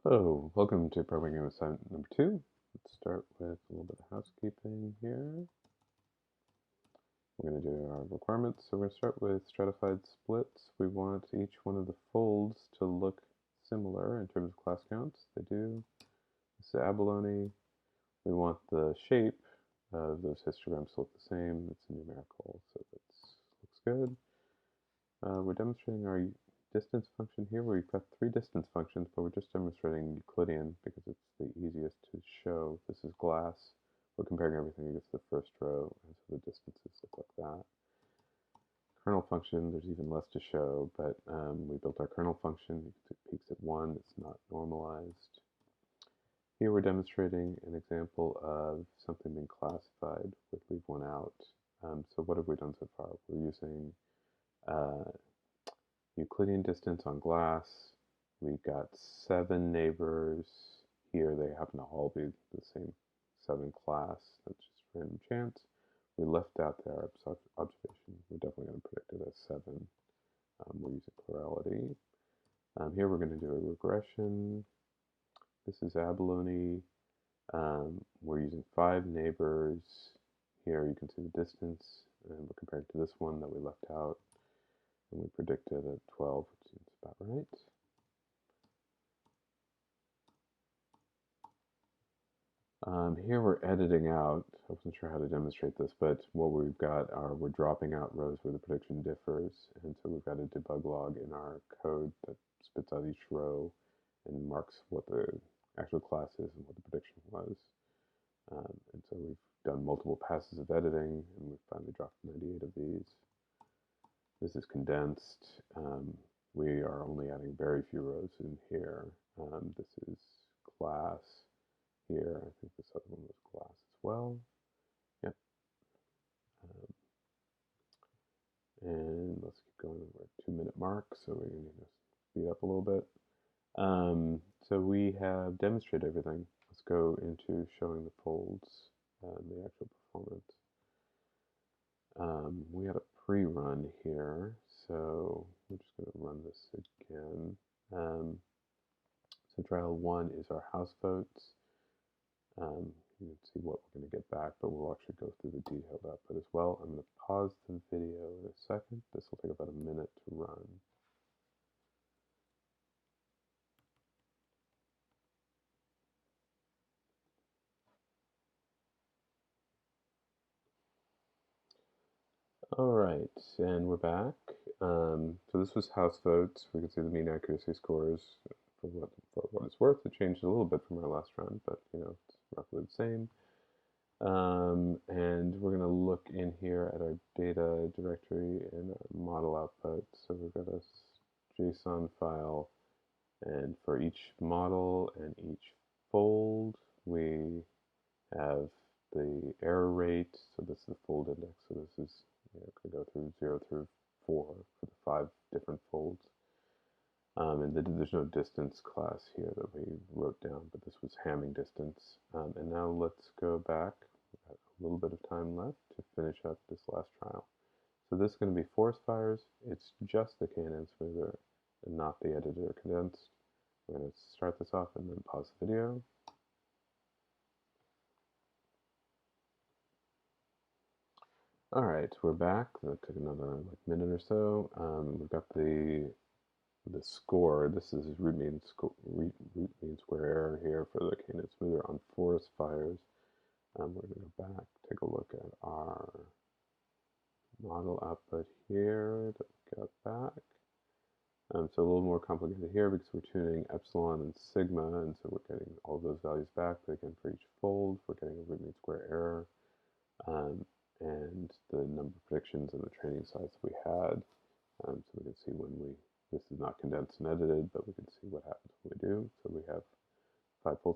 Hello, welcome to programming assignment number 2. Let's start with a little bit of housekeeping here. We're going to do our requirements. So we're going to start with stratified splits. We want each one of the folds to look similar in terms of class counts. They do. This is abalone. We want the shape of those histograms to look the same. It's numerical, so that looks good. We're demonstrating our distance function here. We've got 3 distance functions, but we're just demonstrating Euclidean because it's the easiest to show. This is glass. We're comparing everything against the first row, and so the distances look like that. Kernel function, there's even less to show, but we built our kernel function. You can see it peaks at 1. It's not normalized. Here we're demonstrating an example of something being classified with leave one out. So what have we done so far? We're using Euclidean distance on glass. We've got 7 neighbors. Here they happen to all be the same 7 class. That's just random chance. We left out their observation. We're definitely going to predict it as 7. We're using plurality. Here we're going to do a regression. This is abalone. We're using 5 neighbors. Here you can see the distance, and we're comparing to this one that we left out. And we predicted at 12, which seems about right. Here we're editing out. I wasn't sure how to demonstrate this, but what we've got are we're dropping out rows where the prediction differs, and so we've got a debug log in our code that spits out each row and marks what the actual class is and what the prediction was. And so we've done multiple passes of editing, and we've finally dropped 98 of these. This is condensed. We are only adding very few rows in here. This is class here. I think this other one was class as well. Yep. And let's keep going. We're at 2-minute mark, so we're going to speed up a little bit. So we have demonstrated everything. Let's go into showing the folds and the actual performance. We had a pre-run here, so we're just going to run this again. So trial 1 is our house votes. You can see what we're going to get back, but we'll actually go through the detailed output as well. I'm going to pause the video in a second. This will take about a minute to run. All right, and we're back. So this was house votes. We can see the mean accuracy scores. For what it's worth, it changed a little bit from our last run, but it's roughly the same. And we're going to look in here at our data directory and our model output. So we've got a JSON file, and for each model and each fold, we have the error rate. So this is the fold index. So this is going to go through 0 through 4 for the 5 different folds. And there's no distance class here that we wrote down, but this was Hamming distance. And now let's go back. We've got a little bit of time left to finish up this last trial. So this is going to be forest fires. It's just the K&N smoother and not the editor condensed. We're going to start this off and then pause the video. All right, we're back. That took another minute or so. We've got the score. This is root mean square error here for the K&N smoother on forest fires. We're going to go back, take a look at our model output here that we got back. So a little more complicated here because we're tuning epsilon and sigma, and so we're getting all those values back. But again, for each fold, we're getting a root mean square error, and the number of predictions and the training size we had. So we can see when this is not condensed and edited, but we can see what happens when we do. So we have 5 full